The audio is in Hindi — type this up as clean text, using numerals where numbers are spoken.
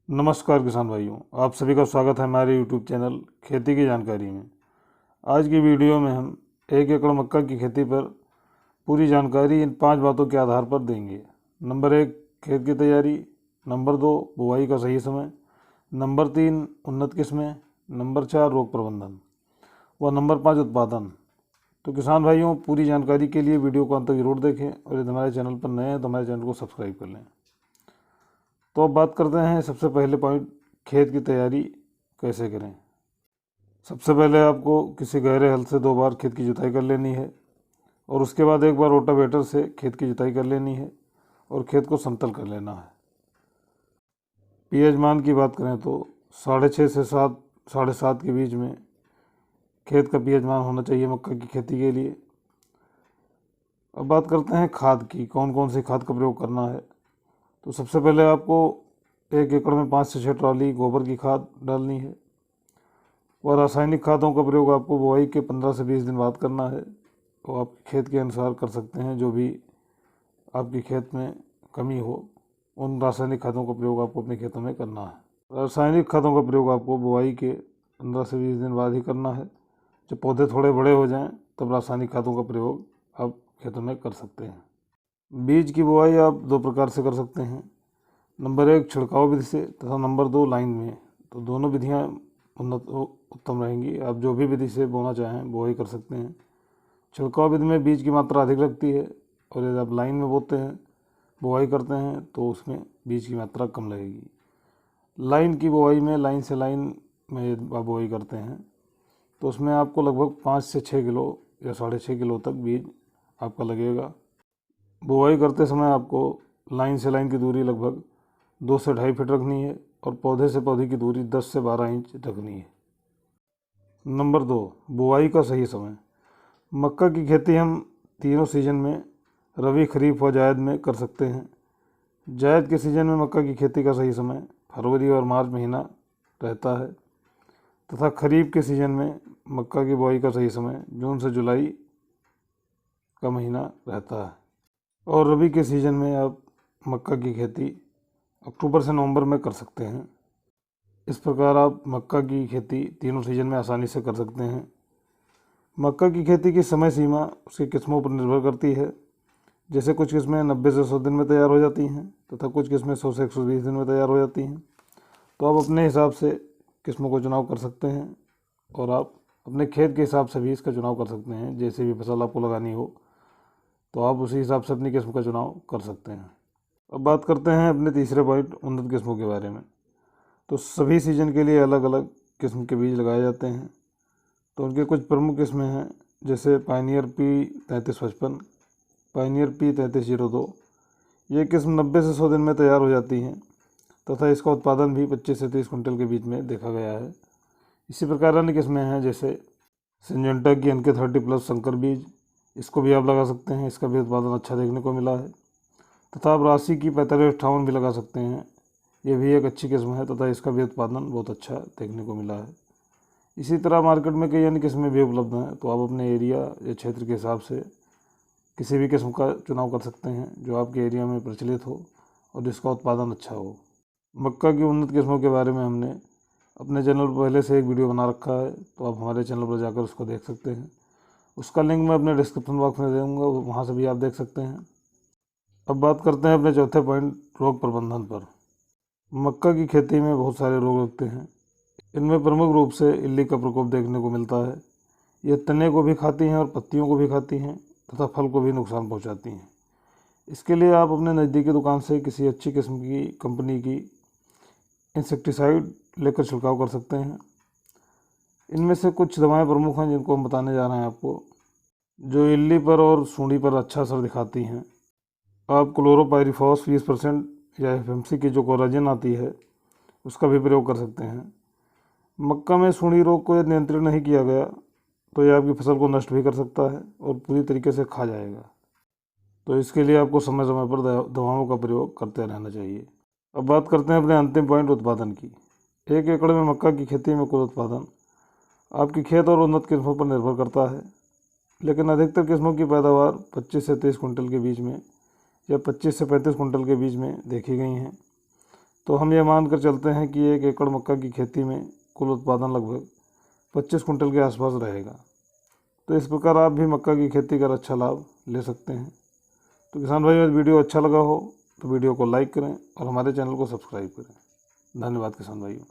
नमस्कार किसान भाइयों, आप सभी का स्वागत है हमारे यूट्यूब चैनल खेती की जानकारी में। आज की वीडियो में हम 1 एकड़ मक्का की खेती पर पूरी जानकारी इन 5 बातों के आधार पर देंगे। नंबर 1, खेत की तैयारी। नंबर 2, बुआई का सही समय। नंबर 3, उन्नत किस्में। नंबर 4, रोग प्रबंधन। व नंबर 5, उत्पादन। तो किसान भाइयों, पूरी जानकारी के लिए वीडियो को अंत तक जरूर देखें और यदि हमारे चैनल पर नए हैं तो हमारे चैनल को सब्सक्राइब कर लें। तो अब बात करते हैं सबसे पहले पॉइंट, खेत की तैयारी कैसे करें। सबसे पहले आपको किसी गहरे हल से 2 बार खेत की जुताई कर लेनी है और उसके बाद 1 बार रोटावेटर से खेत की जुताई कर लेनी है और खेत को समतल कर लेना है। पीएच मान की बात करें तो 6.5 से 7.5 के बीच में खेत का पीएच मान होना चाहिए मक्का की खेती के लिए। अब बात करते हैं खाद की, कौन कौन सी खाद का प्रयोग करना है। तो सबसे पहले आपको 1 एकड़ में 5 से 6 ट्रॉली गोबर की खाद डालनी है। और रासायनिक खादों का प्रयोग आपको बुआई के 15 से 20 दिन बाद करना है। तो आप खेत के अनुसार कर सकते हैं, जो भी आपके खेत में कमी हो उन रासायनिक खादों का प्रयोग आपको अपने खेतों में करना है। रासायनिक खादों का प्रयोग आपको बुआई के 15 से 20 दिन बाद ही करना है। जब पौधे थोड़े बड़े हो जाएं तब रासायनिक खादों का प्रयोग आप खेतों में कर सकते हैं। बीज की बुआई आप 2 प्रकार से कर सकते हैं। नंबर 1, छिड़काव विधि से तथा नंबर 2, लाइन में। तो दोनों विधियाँ उत्तम रहेंगी। आप जो भी विधि से बोना चाहें बुआई कर सकते हैं। छिड़काव विधि में बीज की मात्रा अधिक लगती है और यदि आप लाइन में बोते हैं, बुआई करते हैं तो उसमें बीज की मात्रा कम लगेगी। लाइन की बुआई में, लाइन से लाइन में आप बुआई करते हैं तो उसमें आपको लगभग 5 से 6 किलो या 6.5 किलो तक बीज आपका लगेगा। बुआई करते समय आपको लाइन से लाइन की दूरी लगभग 2 से 2.5 फीट रखनी है और पौधे से पौधे की दूरी 10 से 12 इंच रखनी है। नंबर 2, बुआई का सही समय। मक्का की खेती हम तीनों सीजन में, रबी, खरीफ और जायद में कर सकते हैं। जायद के सीजन में मक्का की खेती का सही समय फरवरी और मार्च महीना रहता है तथा खरीफ के सीजन में मक्का की बुआई का सही समय जून से जुलाई का महीना रहता है। और रबी के सीजन में आप मक्का की खेती अक्टूबर से नवंबर में कर सकते हैं। इस प्रकार आप मक्का की खेती तीनों सीजन में आसानी से कर सकते हैं। मक्का की खेती की समय सीमा उसकी किस्मों पर निर्भर करती है। जैसे कुछ किस्में 90 से 100 दिन में तैयार हो जाती हैं तथा कुछ किस्में 100 से 120 दिन में तैयार हो जाती हैं। तो आप अपने हिसाब से किस्मों को चुनाव कर सकते हैं और आप अपने खेत के हिसाब से भी इसका चुनाव कर सकते हैं। जैसे भी फसल आपको लगानी हो तो आप उसी हिसाब से अपनी किस्म का चुनाव कर सकते हैं। अब बात करते हैं अपने तीसरे पॉइंट, उन्नत किस्मों के बारे में। तो सभी सीजन के लिए अलग अलग किस्म के बीज लगाए जाते हैं। तो उनके कुछ प्रमुख किस्में हैं, जैसे पायनियर P3355, पायनियर P3302। ये किस्म 90 से 100 दिन में तैयार हो जाती हैं तथा इसका उत्पादन भी 25 से 30 कुंटल के बीच में देखा गया है। इसी प्रकार अन्य किस्में हैं, जैसे सिंजेंटा की NK30+ संकर बीज, इसको भी आप लगा सकते हैं। इसका भी उत्पादन अच्छा देखने को मिला है। तथा आप राशि की 4558 भी लगा सकते हैं। ये भी एक अच्छी किस्म है तथा इसका भी उत्पादन बहुत अच्छा देखने को मिला है। इसी तरह मार्केट में कई अन्य किस्में भी उपलब्ध हैं। तो आप अपने एरिया या क्षेत्र के हिसाब से किसी भी किस्म का चुनाव कर सकते हैं जो आपके एरिया में प्रचलित हो और जिसका उत्पादन अच्छा हो। मक्का की उन्नत किस्मों के बारे में हमने अपने चैनल पर पहले से एक वीडियो बना रखा है, तो आप हमारे चैनल पर जाकर उसको देख सकते हैं। उसका लिंक मैं अपने डिस्क्रिप्शन बॉक्स में दे दूँगा, वहाँ से भी आप देख सकते हैं। अब बात करते हैं अपने चौथे पॉइंट, रोग प्रबंधन पर। मक्का की खेती में बहुत सारे रोग लगते हैं। इनमें प्रमुख रूप से इल्ली का प्रकोप देखने को मिलता है। ये तने को भी खाती हैं और पत्तियों को भी खाती हैं तथा फल को भी नुकसान पहुंचाती हैं। इसके लिए आप अपने नज़दीकी दुकान से किसी अच्छी किस्म की कंपनी की इंसेक्टिसाइड लेकर छिड़काव कर सकते हैं। इनमें से कुछ दवाएं प्रमुख हैं जिनको हम बताने जा रहे हैं आपको, जो इल्ली पर और सूंडी पर अच्छा असर दिखाती हैं। आप क्लोरोपाइरीफॉस 20% या FMC की जो कोराजिन आती है उसका भी प्रयोग कर सकते हैं। मक्का में सूंडी रोग को यदि नियंत्रित नहीं किया गया तो यह आपकी फसल को नष्ट भी कर सकता है और पूरी तरीके से खा जाएगा। तो इसके लिए आपको समय समय पर दवाओं का प्रयोग करते रहना चाहिए। अब बात करते हैं अपने अंतिम पॉइंट, उत्पादन की। 1 एकड़ में मक्का की खेती में कुल उत्पादन आपकी खेत और उन्नत किस्मों पर निर्भर करता है, लेकिन अधिकतर किस्मों की पैदावार 25 से 30 कुंटल के बीच में या 25 से 35 कुंटल के बीच में देखी गई हैं। तो हम ये मान कर चलते हैं कि 1 एकड़ मक्का की खेती में कुल उत्पादन लगभग 25 कुंटल के आसपास रहेगा। तो इस प्रकार आप भी मक्का की खेती कर अच्छा लाभ ले सकते हैं। तो किसान भाई, यदि वीडियो अच्छा लगा हो तो वीडियो को लाइक करें और हमारे चैनल को सब्सक्राइब करें। धन्यवाद किसान भाइयों।